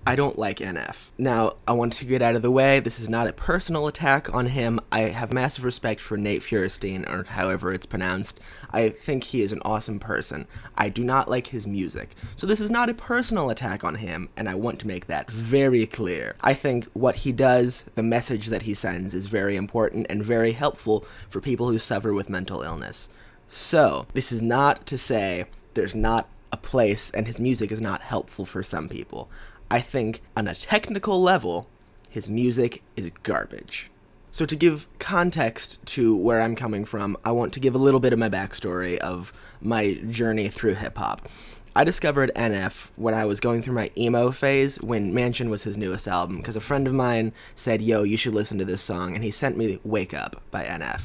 I don't like NF. Now, I want to get out of the way, this is not a personal attack on him. I have massive respect for Nate Feuerstein, or however it's pronounced. I think he is an awesome person. I do not like his music. So this is not a personal attack on him, and I want to make that very clear. I think what he does, the message that he sends, is very important and very helpful for people who suffer with mental illness. So, this is not to say there's not a place and his music is not helpful for some people. I think, on a technical level, his music is garbage. So to give context to where I'm coming from, I want to give a little bit of my backstory of my journey through hip-hop. I discovered NF when I was going through my emo phase when Mansion was his newest album, because a friend of mine said, yo, you should listen to this song, and he sent me Wake Up by NF.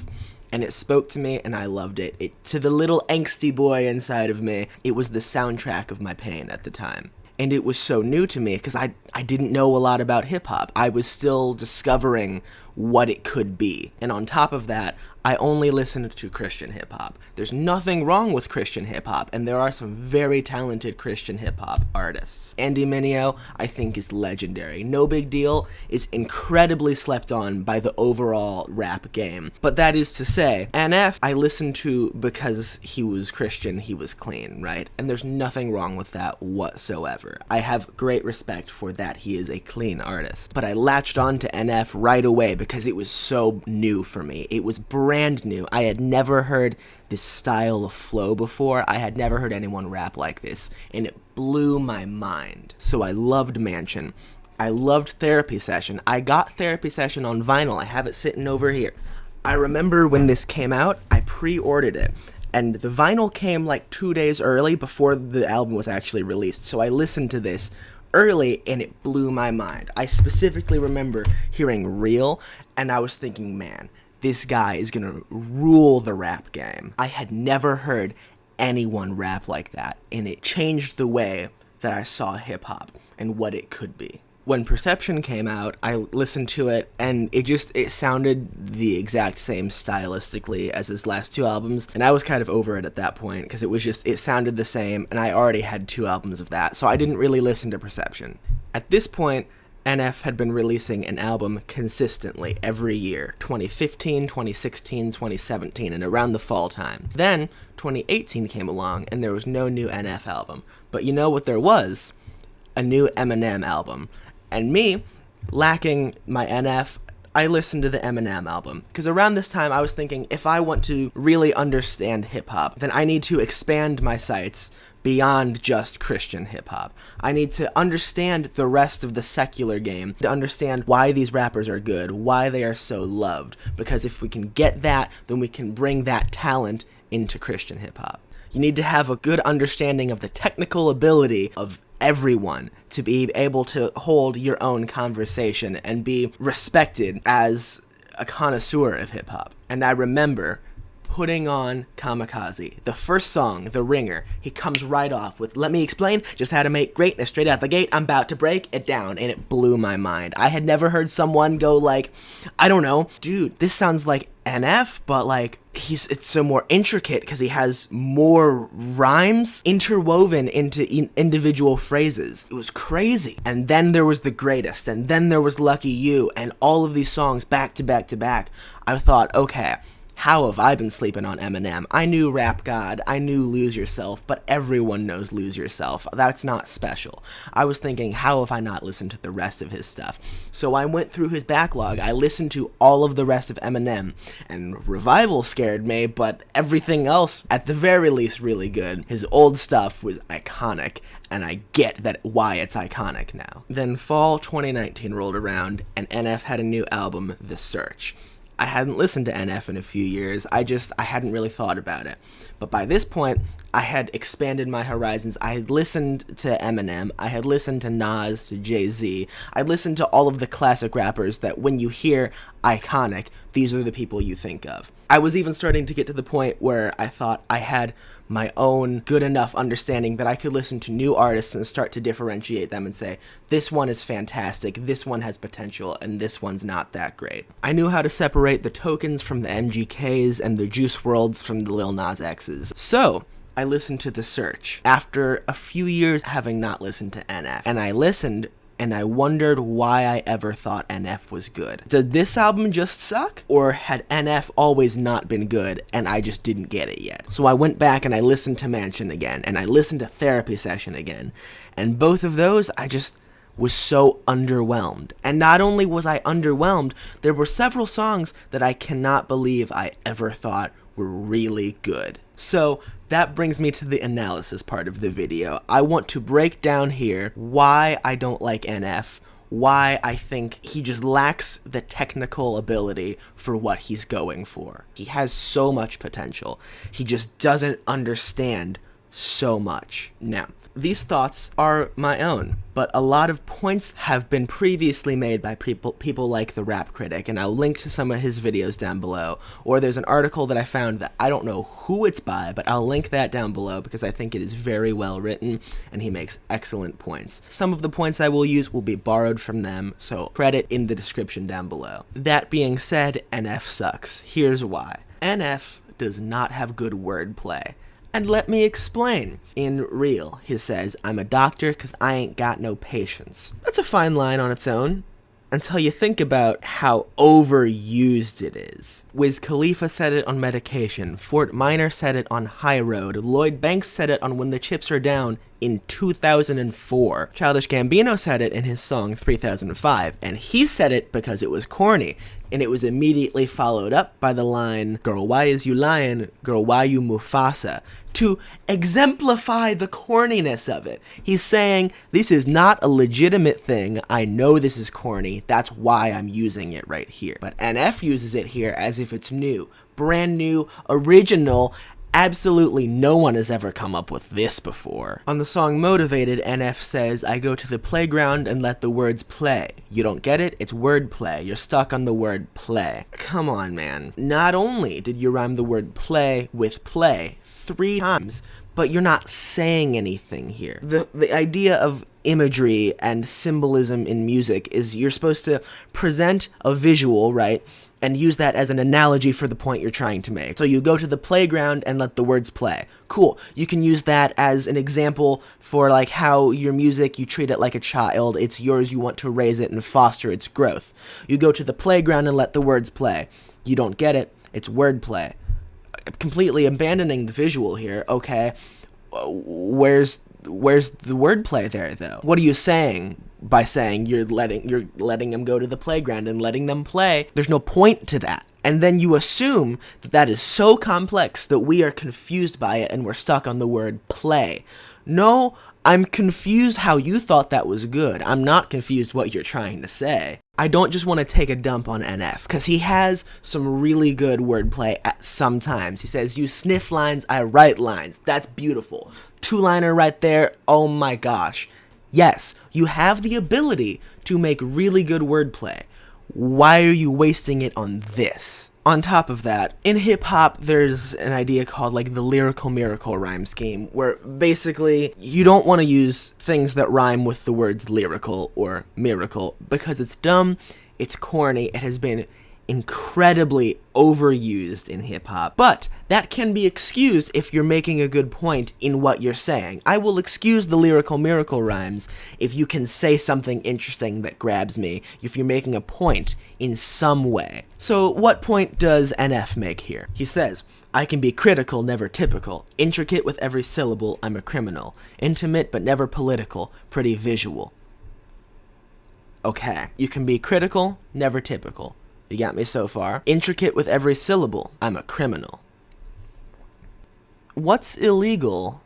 And it spoke to me, and I loved it. To the little angsty boy inside of me, it was the soundtrack of my pain at the time. And it was so new to me because I didn't know a lot about hip-hop. I was still discovering what it could be. And on top of that, I only listened to Christian hip-hop. There's nothing wrong with Christian hip-hop, and there are some very talented Christian hip-hop artists. Andy Mineo, I think, is legendary. No Big Deal is incredibly slept on by the overall rap game. But that is to say, NF I listened to because he was Christian, he was clean, right? And there's nothing wrong with that whatsoever. I have great respect for that he is a clean artist. But I latched on to NF right away because it was so new for me. It was brand new. I had never heard this style of flow before. I had never heard anyone rap like this, and it blew my mind. So I loved Mansion. I loved Therapy Session. I got Therapy Session on vinyl. I have it sitting over here. I remember when this came out, I pre-ordered it, and the vinyl came like 2 days early before the album was actually released, so I listened to this early, and it blew my mind. I specifically remember hearing Real, and I was thinking, man, this guy is gonna rule the rap game. I had never heard anyone rap like that, and it changed the way that I saw hip-hop and what it could be. When Perception came out, I listened to it, and it sounded the exact same stylistically as his last two albums, and I was kind of over it at that point, because it sounded the same, and I already had 2 albums of that, so I didn't really listen to Perception. At this point, NF had been releasing an album consistently every year, 2015, 2016, 2017, and around the fall time. Then, 2018 came along, and there was no new NF album. But you know what there was? A new Eminem album. And me, lacking my NF, I listened to the Eminem album. Because around this time, I was thinking, if I want to really understand hip-hop, then I need to expand my sights beyond just Christian hip-hop. I need to understand the rest of the secular game, to understand why these rappers are good, why they are so loved, because if we can get that, then we can bring that talent into Christian hip-hop. You need to have a good understanding of the technical ability of everyone to be able to hold your own conversation and be respected as a connoisseur of hip-hop. And I remember putting on Kamikaze. The first song, The Ringer, he comes right off with, let me explain just how to make greatness straight out the gate. I'm about to break it down. And it blew my mind. I had never heard someone go like, I don't know, dude, this sounds like NF, but like, it's so more intricate because he has more rhymes interwoven into individual phrases. It was crazy. And then there was The Greatest, and then there was Lucky You, and all of these songs back to back to back. I thought, okay, how have I been sleeping on Eminem? I knew Rap God, I knew Lose Yourself, but everyone knows Lose Yourself. That's not special. I was thinking, how have I not listened to the rest of his stuff? So I went through his backlog, I listened to all of the rest of Eminem, and Revival scared me, but everything else, at the very least, really good. His old stuff was iconic, and I get that why it's iconic now. Then fall 2019 rolled around, and NF had a new album, The Search. I hadn't listened to NF in a few years, I hadn't really thought about it. But by this point, I had expanded my horizons. I had listened to Eminem, I had listened to Nas, to Jay-Z, I'd listened to all of the classic rappers that when you hear iconic, these are the people you think of. I was even starting to get to the point where I thought I had my own good enough understanding that I could listen to new artists and start to differentiate them and say, this one is fantastic, this one has potential, and this one's not that great. I knew how to separate the Tokens from the MGKs and the Juice WRLDs from the Lil Nas X's. So, I listened to The Search after a few years having not listened to NF, and I listened and I wondered why I ever thought NF was good. Did this album just suck? Or had NF always not been good and I just didn't get it yet? So I went back and I listened to Mansion again, and I listened to Therapy Session again, and both of those I just was so underwhelmed. And not only was I underwhelmed, there were several songs that I cannot believe I ever thought were really good. So that brings me to the analysis part of the video. I want to break down here why I don't like NF, why I think he just lacks the technical ability for what he's going for. He has so much potential. He just doesn't understand so much. Now, these thoughts are my own, but a lot of points have been previously made by people like The Rap Critic, and I'll link to some of his videos down below. Or there's an article that I found that I don't know who it's by, but I'll link that down below because I think it is very well written, and he makes excellent points. Some of the points I will use will be borrowed from them, so credit in the description down below. That being said, NF sucks. Here's why. NF does not have good wordplay. And let me explain. In Real, he says, "I'm a doctor 'cause I ain't got no patience." That's a fine line on its own, until you think about how overused it is. Wiz Khalifa said it on Medication, Fort Minor said it on High Road, Lloyd Banks said it on When the Chips Are Down in 2004. Childish Gambino said it in his song 3005, and he said it because it was corny, and it was immediately followed up by the line, "Girl, why is you lying? Girl, why you Mufasa?" to exemplify the corniness of it. He's saying, this is not a legitimate thing, I know this is corny, that's why I'm using it right here. But NF uses it here as if it's new, brand new, original. Absolutely no one has ever come up with this before. On the song Motivated, NF says, "I go to the playground and let the words play. You don't get it? It's wordplay. You're stuck on the word play." Come on, man. Not only did you rhyme the word play with play 3 times, but you're not saying anything here. The idea of imagery and symbolism in music is you're supposed to present a visual, right? And use that as an analogy for the point you're trying to make. So you go to the playground and let the words play. Cool. You can use that as an example for like how your music, you treat it like a child. It's yours, you want to raise it and foster its growth. You go to the playground and let the words play. You don't get it. It's wordplay. Completely abandoning the visual here. Okay. Where's the wordplay there, though? What are you saying by saying you're letting them go to the playground and letting them play? There's no point to that. And then you assume that that is so complex that we are confused by it and we're stuck on the word play. No, I'm confused how you thought that was good. I'm not confused what you're trying to say. I don't just want to take a dump on NF, because he has some really good wordplay at some times. He says, "You sniff lines, I write lines." That's beautiful. 2-liner right there, oh my gosh. Yes, you have the ability to make really good wordplay. Why are you wasting it on this? On top of that, in hip-hop, there's an idea called like the lyrical miracle rhyme scheme, where basically you don't want to use things that rhyme with the words lyrical or miracle because it's dumb, it's corny, it has been incredibly overused in hip-hop, but that can be excused if you're making a good point in what you're saying. I will excuse the lyrical miracle rhymes if you can say something interesting that grabs me, if you're making a point in some way. So what point does NF make here? He says, "I can be critical, never typical. Intricate with every syllable, I'm a criminal. Intimate but never political, pretty visual." Okay, you can be critical, never typical. You got me so far. Intricate with every syllable, I'm a criminal. What's illegal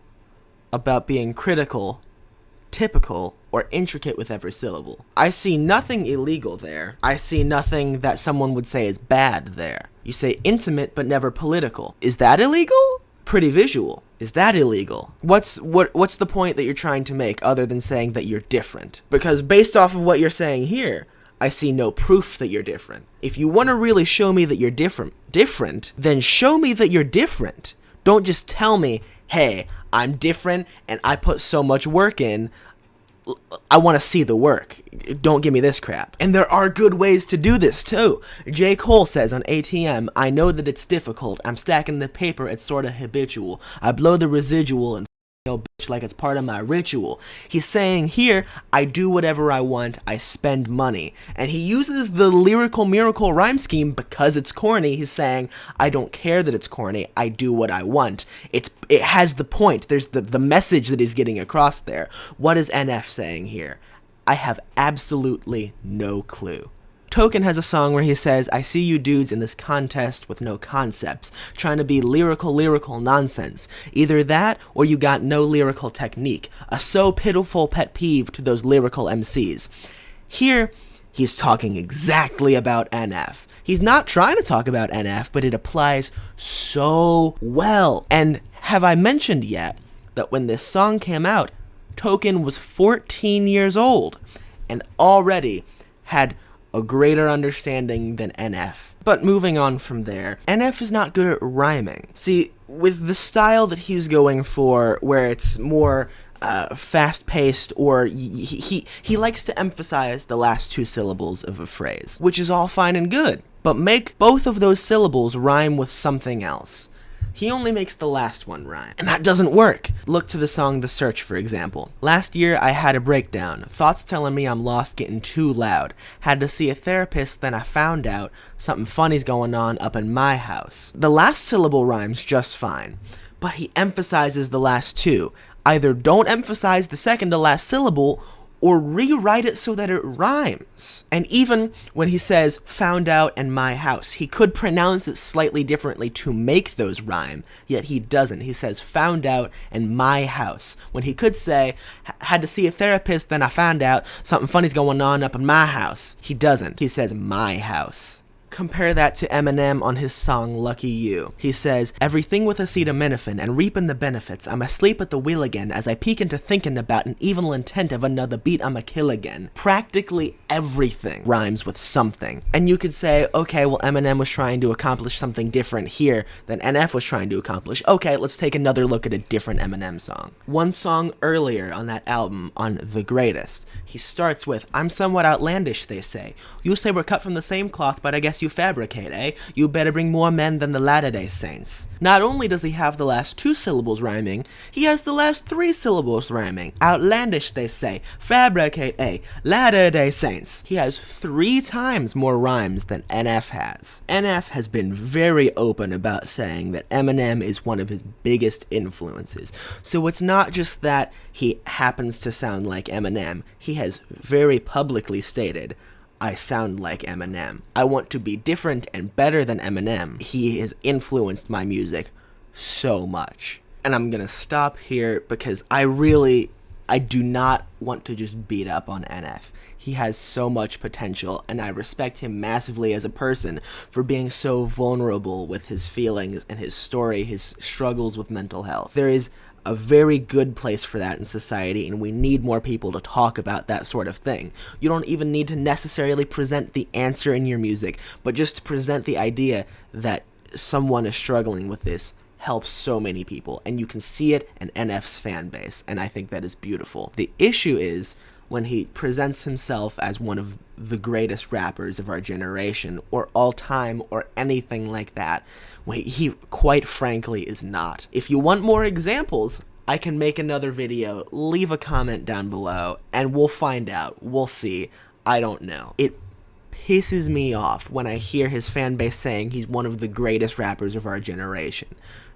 about being critical, typical, or intricate with every syllable? I see nothing illegal there. I see nothing that someone would say is bad there. You say intimate but never political. Is that illegal? Pretty visual. Is that illegal? What's the point that you're trying to make other than saying that you're different? Because based off of what you're saying here, I see no proof that you're different. If you want to really show me that you're different, then show me that you're different. Don't just tell me, hey, I'm different and I put so much work in. I want to see the work. Don't give me this crap. And there are good ways to do this too. J. Cole says on ATM, "I know that it's difficult. I'm stacking the paper, it's sorta habitual. I blow the residual and bitch like it's part of my ritual. He's saying here, I do whatever I want, I spend money. And he uses the lyrical miracle rhyme scheme because it's corny. He's saying, I don't care that it's corny, I do what I want. It has the point. There's the message that he's getting across there. What is NF saying here? I have absolutely no clue. Token has a song where he says, I see you dudes in this contest with no concepts, trying to be lyrical nonsense. Either that, or you got no lyrical technique. A so pitiful pet peeve to those lyrical MCs. Here, he's talking exactly about NF. He's not trying to talk about NF, but it applies so well. And have I mentioned yet that when this song came out, Token was 14 years old and already had a greater understanding than NF. But moving on from there, NF is not good at rhyming. See, with the style that he's going for, where it's more fast-paced, or he likes to emphasize the last two syllables of a phrase, which is all fine and good, but make both of those syllables rhyme with something else. He only makes the last one rhyme, and that doesn't work. Look to the song The Search, for example. Last year, I had a breakdown. Thoughts telling me I'm lost, getting too loud. Had to see a therapist, then I found out something funny's going on up in my house. The last syllable rhymes just fine, but he emphasizes the last two. Either don't emphasize the second to last syllable, or rewrite it so that it rhymes. And even when he says, found out and my house, he could pronounce it slightly differently to make those rhyme, yet he doesn't. He says, found out and my house, when he could say, had to see a therapist, then I found out something funny's going on up in my house. He doesn't. He says, my house. Compare that to Eminem on his song Lucky You. He says, everything with acetaminophen and reaping the benefits. I'm asleep at the wheel again as I peek into thinking about an evil intent of another beat I'ma kill again. Practically everything rhymes with something. And you could say, okay, well Eminem was trying to accomplish something different here than NF was trying to accomplish. Okay, let's take another look at a different Eminem song. One song earlier on that album, on The Greatest, he starts with, I'm somewhat outlandish, they say. You say we're cut from the same cloth, but I guess you fabricate, eh? You better bring more men than the Latter-day Saints. Not only does he have the last two syllables rhyming, he has the last three syllables rhyming. Outlandish, they say. Fabricate, eh? Latter-day Saints. He has 3 times more rhymes than NF has. NF has been very open about saying that Eminem is one of his biggest influences. So it's not just that he happens to sound like Eminem. He has very publicly stated, I sound like Eminem. I want to be different and better than Eminem. He has influenced my music so much. And I'm gonna stop here because I do not want to just beat up on NF. He has so much potential, and I respect him massively as a person for being so vulnerable with his feelings and his story, his struggles with mental health. There is a very good place for that in society, and we need more people to talk about that sort of thing. You don't even need to necessarily present the answer in your music, but just to present the idea that someone is struggling with this helps so many people, and you can see it in NF's fan base, and I think that is beautiful. The issue is when he presents himself as one of the greatest rappers of our generation, or all time, or anything like that. He quite frankly is not. If you want more examples, I can make another video. Leave a comment down below, and we'll find out. We'll see. I don't know. It pisses me off when I hear his fan base saying he's one of the greatest rappers of our generation.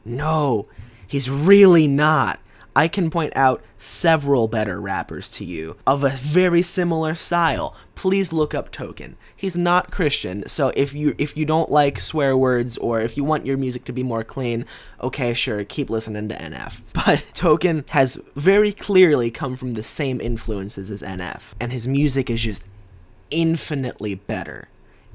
No, he's really not. I can point out several better rappers to you of a very similar style. Please look up Token. He's not Christian, so if you don't like swear words, or if you want your music to be more clean, okay, sure, keep listening to NF. But Token has very clearly come from the same influences as NF, and his music is just infinitely better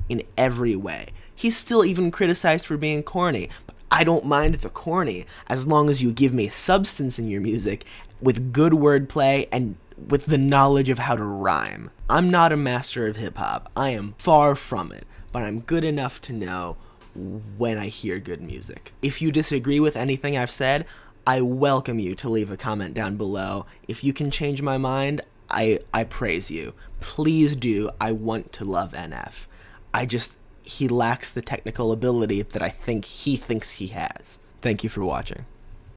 in every way. He's still even criticized for being corny, but I don't mind the corny as long as you give me substance in your music with good wordplay and with the knowledge of how to rhyme. I'm not a master of hip-hop. I am far from it, but I'm good enough to know when I hear good music. If you disagree with anything I've said, I welcome you to leave a comment down below. If you can change my mind, I praise you. Please do. I want to love NF. He lacks the technical ability that I think he thinks he has. Thank you for watching.